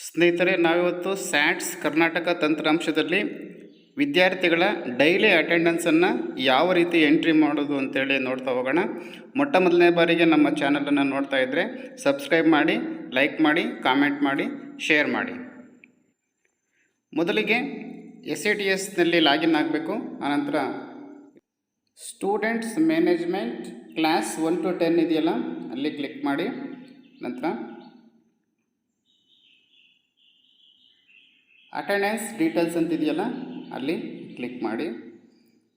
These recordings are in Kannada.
ಸ್ನೇಹಿತರೆ, ನಾವಿವತ್ತು ಸ್ಯಾಟ್ಸ್ ಕರ್ನಾಟಕ ತಂತ್ರಾಂಶದಲ್ಲಿ ವಿದ್ಯಾರ್ಥಿಗಳ ಡೈಲಿ ಅಟೆಂಡೆನ್ಸನ್ನು ಯಾವ ರೀತಿ ಎಂಟ್ರಿ ಮಾಡೋದು ಅಂತೇಳಿ ನೋಡ್ತಾ ಹೋಗೋಣ. ಮೊಟ್ಟ ಮೊದಲನೇ ಬಾರಿಗೆ ನಮ್ಮ ಚಾನಲನ್ನು ನೋಡ್ತಾ ಇದ್ದರೆ ಸಬ್ಸ್ಕ್ರೈಬ್ ಮಾಡಿ, ಲೈಕ್ ಮಾಡಿ, ಕಾಮೆಂಟ್ ಮಾಡಿ, ಶೇರ್ ಮಾಡಿ. ಮೊದಲಿಗೆ SATSನಲ್ಲಿ ಲಾಗಿನ್ ಆಗಬೇಕು. ಆನಂತರ ಸ್ಟೂಡೆಂಟ್ಸ್ ಮ್ಯಾನೇಜ್ಮೆಂಟ್ ಕ್ಲಾಸ್ 1 to 10 ಇದೆಯಲ್ಲ, ಅಲ್ಲಿ ಕ್ಲಿಕ್ ಮಾಡಿ. ನಂತರ ಅಟೆಂಡೆನ್ಸ್ ಡೀಟೇಲ್ಸ್ ಅಂತಿದೆಯಲ್ಲ, ಅಲ್ಲಿ ಕ್ಲಿಕ್ ಮಾಡಿ.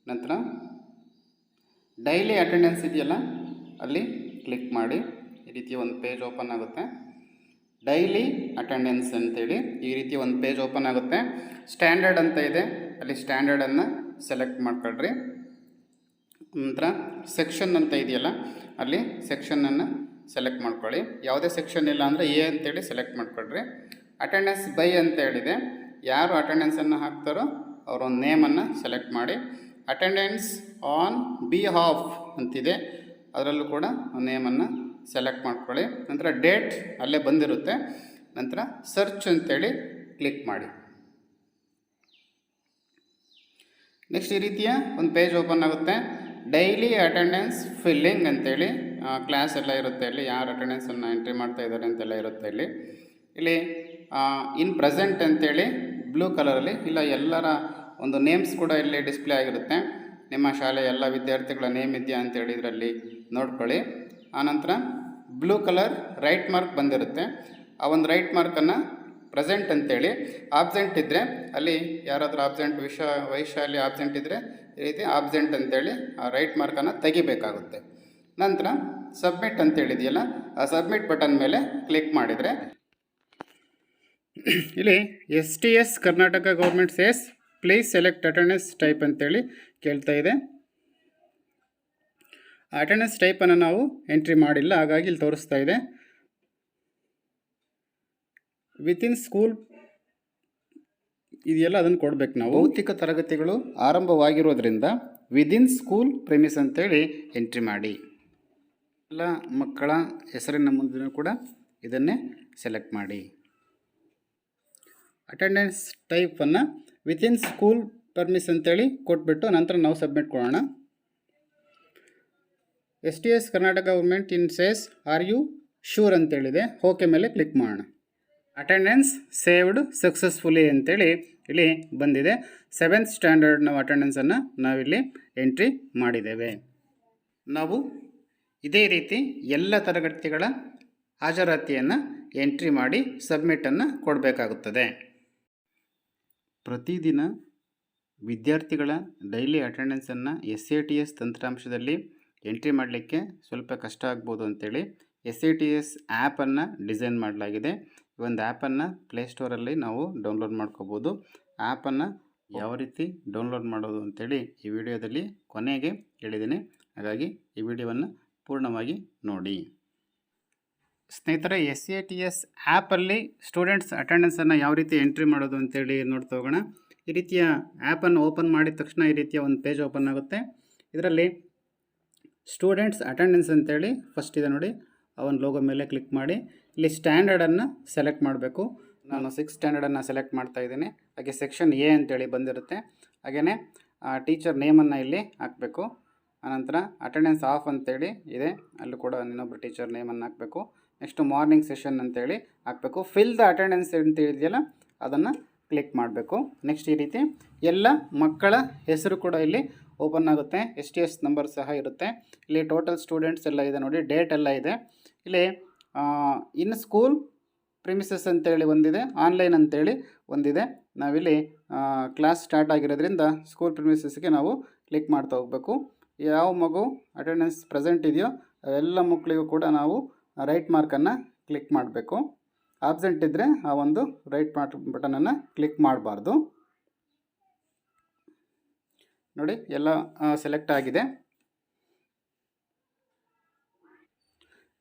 ನಂತರ ಡೈಲಿ ಅಟೆಂಡೆನ್ಸ್ ಇದೆಯಲ್ಲ, ಅಲ್ಲಿ ಕ್ಲಿಕ್ ಮಾಡಿ. ಈ ರೀತಿ ಒಂದು ಪೇಜ್ ಓಪನ್ ಆಗುತ್ತೆ. ಡೈಲಿ ಅಟೆಂಡೆನ್ಸ್ ಅಂತೇಳಿ ಈ ರೀತಿ ಒಂದು ಪೇಜ್ ಓಪನ್ ಆಗುತ್ತೆ. ಸ್ಟ್ಯಾಂಡರ್ಡ್ ಅಂತ ಇದೆ, ಅಲ್ಲಿ ಸ್ಟ್ಯಾಂಡರ್ಡನ್ನು ಸೆಲೆಕ್ಟ್ ಮಾಡ್ಕೊಳ್ರಿ. ನಂತರ ಸೆಕ್ಷನ್ ಅಂತ ಇದೆಯಲ್ಲ, ಅಲ್ಲಿ ಸೆಕ್ಷನನ್ನು ಸೆಲೆಕ್ಟ್ ಮಾಡ್ಕೊಳ್ಳಿ. ಯಾವುದೇ ಸೆಕ್ಷನ್ ಇಲ್ಲ ಅಂದರೆ A ಅಂತೇಳಿ ಸೆಲೆಕ್ಟ್ ಮಾಡ್ಕೊಳ್ರಿ. ಅಟೆಂಡೆನ್ಸ್ ಬೈ ಅಂತ ಹೇಳಿದೆ, ಯಾರು ಅಟೆಂಡೆನ್ಸನ್ನು ಹಾಕ್ತಾರೋ ಅವರ ಒಂದು ನೇಮನ್ನು ಸೆಲೆಕ್ಟ್ ಮಾಡಿ. ಅಟೆಂಡೆನ್ಸ್ ಆನ್ ಬಿಹಾಫ್ ಅಂತಿದೆ, ಅದರಲ್ಲೂ ಕೂಡ ನೇಮನ್ನು ಸೆಲೆಕ್ಟ್ ಮಾಡ್ಕೊಳ್ಳಿ. ನಂತರ ಡೇಟ್ ಅಲ್ಲೇ ಬಂದಿರುತ್ತೆ. ನಂತರ ಸರ್ಚ್ ಅಂತೇಳಿ ಕ್ಲಿಕ್ ಮಾಡಿ. ನೆಕ್ಸ್ಟ್ ಈ ರೀತಿಯ ಒಂದು ಪೇಜ್ ಓಪನ್ ಆಗುತ್ತೆ. ಡೈಲಿ ಅಟೆಂಡೆನ್ಸ್ ಫಿಲ್ಲಿಂಗ್ ಅಂತೇಳಿ ಕ್ಲಾಸ್ ಎಲ್ಲ ಇರುತ್ತೆ, ಇಲ್ಲಿ ಯಾರು ಅಟೆಂಡೆನ್ಸನ್ನು ಎಂಟ್ರಿ ಮಾಡ್ತಾ ಇದ್ದಾರೆ ಅಂತೆಲ್ಲ ಇರುತ್ತೆ. ಇಲ್ಲಿ ಇನ್ ಪ್ರೆಸೆಂಟ್ ಅಂತೇಳಿ ಬ್ಲೂ ಕಲರಲ್ಲಿ ಇಲ್ಲ ಎಲ್ಲರ ಒಂದು ನೇಮ್ಸ್ ಕೂಡ ಇಲ್ಲಿ ಡಿಸ್ಪ್ಲೇ ಆಗಿರುತ್ತೆ. ನಿಮ್ಮ ಶಾಲೆಯ ಎಲ್ಲ ವಿದ್ಯಾರ್ಥಿಗಳ ನೇಮ್ ಇದೆಯಾ ಅಂತೇಳಿ ಇದರಲ್ಲಿ ನೋಡ್ಕೊಳ್ಳಿ. ಆನಂತರ ಬ್ಲೂ ಕಲರ್ ರೈಟ್ ಮಾರ್ಕ್ ಬಂದಿರುತ್ತೆ. ಆ ಒಂದು ರೈಟ್ ಮಾರ್ಕನ್ನು ಪ್ರೆಸೆಂಟ್ ಅಂತೇಳಿ, ಆಬ್ಸೆಂಟ್ ಇದ್ದರೆ ಅಲ್ಲಿ ಯಾರಾದರೂ ಆಬ್ಸೆಂಟ್ ವೈಶಾಲಿ ಆಬ್ಸೆಂಟ್ ಇದ್ದರೆ ಈ ರೀತಿ ಆಬ್ಸೆಂಟ್ ಅಂತೇಳಿ ಆ ರೈಟ್ ಮಾರ್ಕನ್ನು ತೆಗಿಬೇಕಾಗುತ್ತೆ. ನಂತರ ಸಬ್ಮಿಟ್ ಅಂತೇಳಿದೆಯಲ್ಲ, ಆ ಸಬ್ಮಿಟ್ ಬಟನ್ ಮೇಲೆ ಕ್ಲಿಕ್ ಮಾಡಿದರೆ ಇಲ್ಲಿ STS Karnataka government says please select attendance type ಅಂತೇಳಿ ಕೇಳ್ತಾ ಇದೆ. ಅಟೆಂಡೆನ್ಸ್ ಟೈಪನ್ನು ನಾವು ಎಂಟ್ರಿ ಮಾಡಿಲ್ಲ, ಹಾಗಾಗಿ ಇಲ್ಲಿ ತೋರಿಸ್ತಾ ಇದೆ. ವಿತಿನ್ ಸ್ಕೂಲ್ ಇದೆಯಲ್ಲ, ಅದನ್ನು ಕೊಡಬೇಕು ನಾವು. ಭೌತಿಕ ತರಗತಿಗಳು ಆರಂಭವಾಗಿರೋದ್ರಿಂದ ವಿದಿನ್ ಸ್ಕೂಲ್ ಪ್ರೆಮಿಸ್ ಅಂತೇಳಿ ಎಂಟ್ರಿ ಮಾಡಿ. ಎಲ್ಲ ಮಕ್ಕಳ ಹೆಸರಿನ ಮುಂದೆ ಕೂಡ ಇದನ್ನೇ ಸೆಲೆಕ್ಟ್ ಮಾಡಿ. ಅಟೆಂಡೆನ್ಸ್ ಟೈಪನ್ನು ವಿತಿನ್ ಸ್ಕೂಲ್ ಪರ್ಮಿಸ್ ಅಂತೇಳಿ ಕೊಟ್ಬಿಟ್ಟು ನಂತರ ನಾವು ಸಬ್ಮಿಟ್ ಕೊಡೋಣ. STS Karnataka government in says are you sure ಅಂತೇಳಿದೆ, ಓಕೆ ಮೇಲೆ ಕ್ಲಿಕ್ ಮಾಡೋಣ. ಅಟೆಂಡೆನ್ಸ್ ಸೇವ್ಡ್ ಸಕ್ಸಸ್ಫುಲಿ ಅಂತೇಳಿ ಇಲ್ಲಿ ಬಂದಿದೆ. 7th ಸ್ಟ್ಯಾಂಡರ್ಡ್ ನಾವು ಅಟೆಂಡೆನ್ಸನ್ನು ನಾವಿಲ್ಲಿ ಎಂಟ್ರಿ ಮಾಡಿದ್ದೇವೆ. ನಾವು ಇದೇ ರೀತಿ ಎಲ್ಲ ತರಗತಿಗಳ ಹಾಜರಾತಿಯನ್ನು ಎಂಟ್ರಿ ಮಾಡಿ ಸಬ್ಮಿಟನ್ನು ಕೊಡಬೇಕಾಗುತ್ತದೆ. ಪ್ರತಿದಿನ ವಿದ್ಯಾರ್ಥಿಗಳ ಡೈಲಿ ಅಟೆಂಡೆನ್ಸನ್ನು SATS ತಂತ್ರಾಂಶದಲ್ಲಿ ಎಂಟ್ರಿ ಮಾಡಲಿಕ್ಕೆ ಸ್ವಲ್ಪ ಕಷ್ಟ ಆಗ್ಬೋದು ಅಂಥೇಳಿ SATS ಆ್ಯಪನ್ನು ಡಿಸೈನ್ ಮಾಡಲಾಗಿದೆ. ಈ ಒಂದು ಆ್ಯಪನ್ನು ಪ್ಲೇಸ್ಟೋರಲ್ಲಿ ನಾವು ಡೌನ್ಲೋಡ್ ಮಾಡ್ಕೋಬೋದು. ಆ್ಯಪನ್ನು ಯಾವ ರೀತಿ ಡೌನ್ಲೋಡ್ ಮಾಡೋದು ಅಂಥೇಳಿ ಈ ವಿಡಿಯೋದಲ್ಲಿ ಕೊನೆಗೆ ಹೇಳಿದ್ದೀನಿ, ಹಾಗಾಗಿ ಈ ವಿಡಿಯೋವನ್ನು ಪೂರ್ಣವಾಗಿ ನೋಡಿ. ಸ್ನೇಹಿತರೆ, SATS ಆ್ಯಪಲ್ಲಿ ಸ್ಟೂಡೆಂಟ್ಸ್ ಅಟೆಂಡೆನ್ಸನ್ನು ಯಾವ ರೀತಿ ಎಂಟ್ರಿ ಮಾಡೋದು ಅಂತೇಳಿ ನೋಡ್ತಾ ಹೋಗೋಣ. ಈ ರೀತಿಯ ಆ್ಯಪನ್ನು ಓಪನ್ ಮಾಡಿದ ತಕ್ಷಣ ಈ ರೀತಿಯ ಒಂದು ಪೇಜ್ ಓಪನ್ ಆಗುತ್ತೆ. ಇದರಲ್ಲಿ ಸ್ಟೂಡೆಂಟ್ಸ್ ಅಟೆಂಡೆನ್ಸ್ ಅಂತೇಳಿ ಫಸ್ಟ್ ಇದೆ ನೋಡಿ, ಆ ಒಂದು ಲೋಗೋ ಮೇಲೆ ಕ್ಲಿಕ್ ಮಾಡಿ. ಇಲ್ಲಿ ಸ್ಟ್ಯಾಂಡರ್ಡನ್ನು ಸೆಲೆಕ್ಟ್ ಮಾಡಬೇಕು. ನಾನು 6th ಸ್ಟ್ಯಾಂಡರ್ಡನ್ನು ಸೆಲೆಕ್ಟ್ ಮಾಡ್ತಾ ಇದ್ದೀನಿ. ಹಾಗೆ ಸೆಕ್ಷನ್ A ಅಂತೇಳಿ ಬಂದಿರುತ್ತೆ. ಹಾಗೆಯೇ ಟೀಚರ್ ನೇಮನ್ನು ಇಲ್ಲಿ ಹಾಕಬೇಕು. ಆನಂತರ ಅಟೆಂಡೆನ್ಸ್ ಆಫ್ ಅಂತೇಳಿ ಇದೆ, ಅಲ್ಲೂ ಕೂಡ ಇನ್ನೊಬ್ಬರು ಟೀಚರ್ ನೇಮನ್ನು ಹಾಕಬೇಕು. ನೆಕ್ಸ್ಟು ಮಾರ್ನಿಂಗ್ ಸೆಷನ್ ಅಂತೇಳಿ ಹಾಕಬೇಕು. ಫಿಲ್ ದ ಅಟೆಂಡೆನ್ಸ್ ಅಂತ ಇದೆಯಲ್ಲ, ಅದನ್ನು ಕ್ಲಿಕ್ ಮಾಡಬೇಕು. ನೆಕ್ಸ್ಟ್ ಈ ರೀತಿ ಎಲ್ಲ ಮಕ್ಕಳ ಹೆಸರು ಕೂಡ ಇಲ್ಲಿ ಓಪನ್ ಆಗುತ್ತೆ. STS ನಂಬರ್ ಸಹ ಇರುತ್ತೆ. ಇಲ್ಲಿ ಟೋಟಲ್ ಸ್ಟೂಡೆಂಟ್ಸ್ ಎಲ್ಲ ಇದೆ ನೋಡಿ, ಡೇಟ್ ಎಲ್ಲ ಇದೆ. ಇಲ್ಲಿ ಇನ್ ಸ್ಕೂಲ್ ಪ್ರಿಮಿಸಸ್ ಅಂತೇಳಿ ಒಂದಿದೆ, ಆನ್ಲೈನ್ ಅಂತೇಳಿ ಒಂದಿದೆ. ನಾವಿಲ್ಲಿ ಕ್ಲಾಸ್ ಸ್ಟಾರ್ಟ್ ಆಗಿರೋದ್ರಿಂದ ಸ್ಕೂಲ್ ಪ್ರಿಮಿಸಸ್ಗೆ ನಾವು ಕ್ಲಿಕ್ ಮಾಡ್ತಾ ಹೋಗಬೇಕು. ಯಾವ ಮಗು ಅಟೆಂಡೆನ್ಸ್ ಪ್ರೆಸೆಂಟ್ ಇದೆಯೋ ಎಲ್ಲ ಮಕ್ಕಳಿಗೂ ಕೂಡ ನಾವು ರೈಟ್ ಮಾರ್ಕನ್ನು ಕ್ಲಿಕ್ ಮಾಡಬೇಕು. ಆಬ್ಸೆಂಟ್ ಇದ್ದರೆ ಆ ಒಂದು ರೈಟ್ ಮಾರ್ಕ್ ಬಟನನ್ನು ಕ್ಲಿಕ್ ಮಾಡಬಾರ್ದು. ನೋಡಿ, ಎಲ್ಲ ಸೆಲೆಕ್ಟ್ ಆಗಿದೆ.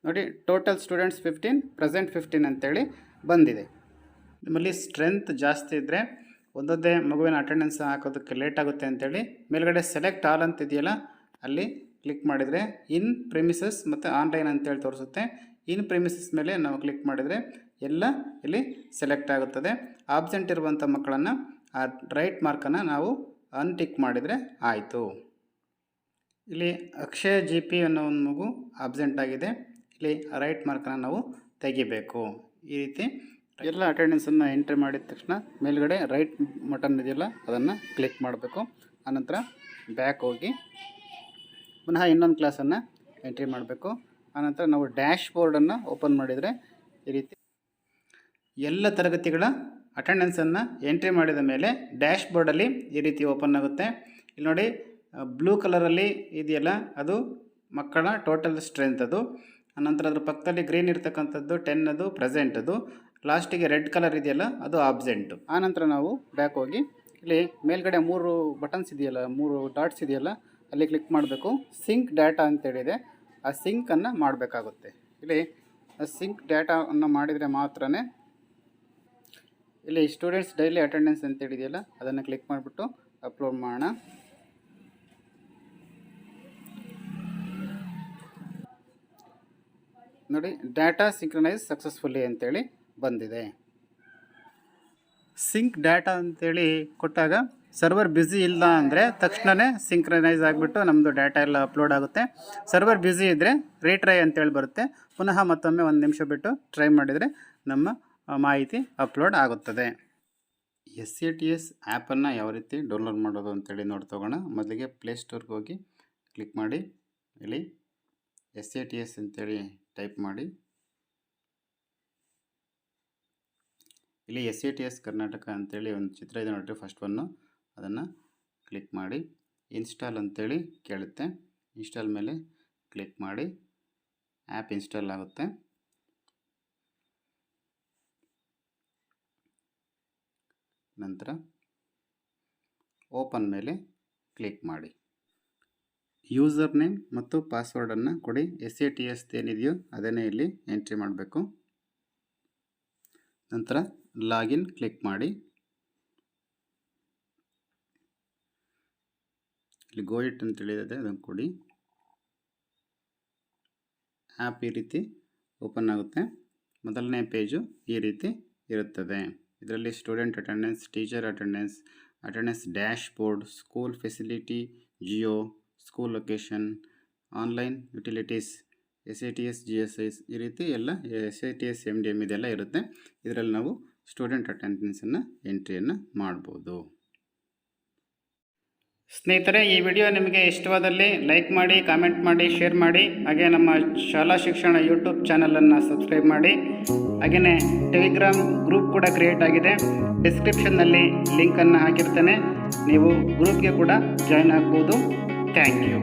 ನೋಡಿ, ಟೋಟಲ್ ಸ್ಟೂಡೆಂಟ್ಸ್ 15, ಪ್ರೆಸೆಂಟ್ 15 ಅಂತೇಳಿ ಬಂದಿದೆ. ನಿಮ್ಮಲ್ಲಿ ಸ್ಟ್ರೆಂತ್ ಜಾಸ್ತಿ ಇದ್ದರೆ ಒಂದೊಂದೇ ಮಗುವಿನ ಅಟೆಂಡೆನ್ಸ್ ಹಾಕೋದಕ್ಕೆ ಲೇಟ್ ಆಗುತ್ತೆ ಅಂತೇಳಿ ಮೇಲ್ಗಡೆ ಸೆಲೆಕ್ಟ್ ಆಲ್ ಅಂತಿದೆಯಲ್ಲ, ಅಲ್ಲಿ ಕ್ಲಿಕ್ ಮಾಡಿದರೆ ಇನ್ ಪ್ರಿಮಿಸಸ್ ಮತ್ತು ಆನ್ಲೈನ್ ಅಂತೇಳಿ ತೋರಿಸುತ್ತೆ. ಇನ್ ಪ್ರಿಮಿಸಸ್ ಮೇಲೆ ನಾವು ಕ್ಲಿಕ್ ಮಾಡಿದರೆ ಎಲ್ಲ ಇಲ್ಲಿ ಸೆಲೆಕ್ಟ್ ಆಗುತ್ತದೆ. ಆಬ್ಸೆಂಟ್ ಇರುವಂಥ ಮಕ್ಕಳನ್ನು ಆ ರೈಟ್ ಮಾರ್ಕನ್ನು ನಾವು ಅನ್ಟಿಕ್ ಮಾಡಿದರೆ ಆಯಿತು. ಇಲ್ಲಿ ಅಕ್ಷಯ ಜಿ ಪಿ ಅನ್ನೋ ಒಂದು ಮಗು ಆಬ್ಸೆಂಟ್ ಆಗಿದೆ. ಇಲ್ಲಿ ರೈಟ್ ಮಾರ್ಕನ್ನು ನಾವು ತೆಗಿಬೇಕು. ಈ ರೀತಿ ಎಲ್ಲ ಅಟೆಂಡೆನ್ಸನ್ನು ಎಂಟ್ರಿ ಮಾಡಿದ ತಕ್ಷಣ ಮೇಲ್ಗಡೆ ರೈಟ್ ಬಟನ್ ಇದೆಯಲ್ಲ ಅದನ್ನು ಕ್ಲಿಕ್ ಮಾಡಬೇಕು. ಆನಂತರ ಬ್ಯಾಕ್ ಹೋಗಿ ಪುನಃ ಇನ್ನೊಂದು ಕ್ಲಾಸನ್ನು ಎಂಟ್ರಿ ಮಾಡಬೇಕು. ಆನಂತರ ನಾವು ಡ್ಯಾಶ್ ಬೋರ್ಡನ್ನು ಓಪನ್ ಮಾಡಿದರೆ ಈ ರೀತಿ ಎಲ್ಲ ತರಗತಿಗಳ ಅಟೆಂಡೆನ್ಸನ್ನು ಎಂಟ್ರಿ ಮಾಡಿದ ಮೇಲೆ ಡ್ಯಾಶ್ ಬೋರ್ಡಲ್ಲಿ ಈ ರೀತಿ ಓಪನ್ ಆಗುತ್ತೆ. ಇಲ್ಲಿ ನೋಡಿ ಬ್ಲೂ ಕಲರಲ್ಲಿ ಇದೆಯಲ್ಲ ಅದು ಮಕ್ಕಳ ಟೋಟಲ್ ಸ್ಟ್ರೆಂತ್ ಅದು. ಆನಂತರ ಅದ್ರ ಪಕ್ಕದಲ್ಲಿ ಗ್ರೀನ್ ಇರ್ತಕ್ಕಂಥದ್ದು 10 ಅದು ಪ್ರೆಸೆಂಟ್ ಅದು. ಲಾಸ್ಟಿಗೆ ರೆಡ್ ಕಲರ್ ಇದೆಯಲ್ಲ ಅದು ಆಬ್ಸೆಂಟು. ಆನಂತರ ನಾವು ಬ್ಯಾಕ್ ಹೋಗಿ ಇಲ್ಲಿ ಮೇಲ್ಗಡೆ 3 ಬಟನ್ಸ್ ಇದೆಯಲ್ಲ, 3 ಡಾಟ್ಸ್ ಇದೆಯಲ್ಲ ಅಲ್ಲಿ ಕ್ಲಿಕ್ ಮಾಡಬೇಕು. ಸಿಂಕ್ ಡಾಟಾ ಅಂತೇಳಿದೆ, ಆ ಸಿಂಕನ್ನು ಮಾಡಬೇಕಾಗುತ್ತೆ. ಇಲ್ಲಿ ಸಿಂಕ್ ಡಾಟಾವನ್ನು ಮಾಡಿದರೆ ಮಾತ್ರ ಇಲ್ಲಿ ಸ್ಟೂಡೆಂಟ್ಸ್ ಡೈಲಿ ಅಟೆಂಡೆನ್ಸ್ ಅಂತೇಳಿದೆಯಲ್ಲ ಅದನ್ನು ಕ್ಲಿಕ್ ಮಾಡಿಬಿಟ್ಟು ಅಪ್ಲೋಡ್ ಮಾಡೋಣ. ನೋಡಿ ಡಾಟಾ ಸಿಂಕ್ರನೈಸ್ ಸಕ್ಸಸ್ಫುಲ್ಲಿ ಅಂತೇಳಿ ಬಂದಿದೆ. ಸಿಂಕ್ ಡಾಟಾ ಅಂತೇಳಿ ಕೊಟ್ಟಾಗ ಸರ್ವರ್ ಬ್ಯುಸಿ ಇಲ್ಲ ಅಂದರೆ ತಕ್ಷಣವೇ ಸಿಂಕ್ರನೈಸ್ ಆಗಿಬಿಟ್ಟು ನಮ್ಮದು ಡಾಟಾ ಎಲ್ಲ ಅಪ್ಲೋಡ್ ಆಗುತ್ತೆ. ಸರ್ವರ್ ಬ್ಯುಸಿ ಇದ್ದರೆ ರೀಟ್ರೈ ಅಂತೇಳಿ ಬರುತ್ತೆ. ಪುನಃ ಮತ್ತೊಮ್ಮೆ 1 ನಿಮಿಷ ಬಿಟ್ಟು ಟ್ರೈ ಮಾಡಿದರೆ ನಮ್ಮ ಮಾಹಿತಿ ಅಪ್ಲೋಡ್ ಆಗುತ್ತದೆ. SATS ಆ್ಯಪನ್ನು ಯಾವ ರೀತಿ ಡೌನ್ಲೋಡ್ ಮಾಡೋದು ಅಂತೇಳಿ ನೋಡ್ತೋಗೋಣ. ಮೊದಲಿಗೆ ಪ್ಲೇಸ್ಟೋರ್ಗೆ ಹೋಗಿ ಕ್ಲಿಕ್ ಮಾಡಿ ಇಲ್ಲಿ SATS ಅಂತೇಳಿ ಟೈಪ್ ಮಾಡಿ ಇಲ್ಲಿ SATS ಕರ್ನಾಟಕ ಅಂತೇಳಿ ಒಂದು ಚಿತ್ರ ಇದೆ ನೋಡಿರಿ, ಫಸ್ಟ್ ಒನ್ನು ಅದನ್ನು ಕ್ಲಿಕ್ ಮಾಡಿ ಇನ್ಸ್ಟಾಲ್ ಅಂತೇಳಿ ಕೇಳುತ್ತೆ. ಇನ್ಸ್ಟಾಲ್ ಮೇಲೆ ಕ್ಲಿಕ್ ಮಾಡಿ ಆ್ಯಪ್ ಇನ್ಸ್ಟಾಲ್ ಆಗುತ್ತೆ. ನಂತರ ಓಪನ್ ಮೇಲೆ ಕ್ಲಿಕ್ ಮಾಡಿ ಯೂಸರ್ ನೇಮ್ ಮತ್ತು ಪಾಸ್ವರ್ಡನ್ನು ಕೊಡಿ. SATS ಏನಿದೆಯೋ ಅದನ್ನೇ ಇಲ್ಲಿ ಎಂಟ್ರಿ ಮಾಡಬೇಕು. ನಂತರ ಲಾಗಿನ್ ಕ್ಲಿಕ್ ಮಾಡಿ ಇಲ್ಲಿ ಗೋ ಇಟ್ ಅಂತೇಳಿದೆ ಅದನ್ನು ಕೊಡಿ. ಆ್ಯಪ್ ಈ ರೀತಿ ಓಪನ್ ಆಗುತ್ತೆ. ಮೊದಲನೇ ಪೇಜು ಈ ರೀತಿ ಇರುತ್ತದೆ. ಇದರಲ್ಲಿ student attendance, teacher attendance, attendance dash board, school facility, Jio, school location, online utilities, SATS GSIs ಈ ರೀತಿ ಎಲ್ಲ SATS MDM ಇದೆಲ್ಲ ಇರುತ್ತೆ. ಇದರಲ್ಲಿ ನಾವು ಸ್ಟೂಡೆಂಟ್ ಅಟೆಂಡೆನ್ಸನ್ನು ಎಂಟ್ರಿಯನ್ನು ಮಾಡ್ಬೋದು. ಸ್ನೇಹಿತರೆ, ಈ ವಿಡಿಯೋ ನಿಮಗೆ ಇಷ್ಟವಾದಲ್ಲಿ ಲೈಕ್ ಮಾಡಿ, ಕಾಮೆಂಟ್ ಮಾಡಿ, ಶೇರ್ ಮಾಡಿ. ಹಾಗೆ ನಮ್ಮ ಶಾಲಾ ಶಿಕ್ಷಣ ಯೂಟ್ಯೂಬ್ ಚಾನಲನ್ನು ಸಬ್ಸ್ಕ್ರೈಬ್ ಮಾಡಿ. ಹಾಗೆಯೇ ಟೆಲಿಗ್ರಾಮ್ ಗ್ರೂಪ್ ಕೂಡ ಕ್ರಿಯೇಟ್ ಆಗಿದೆ. ಡಿಸ್ಕ್ರಿಪ್ಷನ್ನಲ್ಲಿ ಲಿಂಕನ್ನು ಹಾಕಿರ್ತೇನೆ, ನೀವು ಗ್ರೂಪ್ಗೆ ಕೂಡ ಜಾಯ್ನ್ ಆಗ್ಬೋದು. Thank you.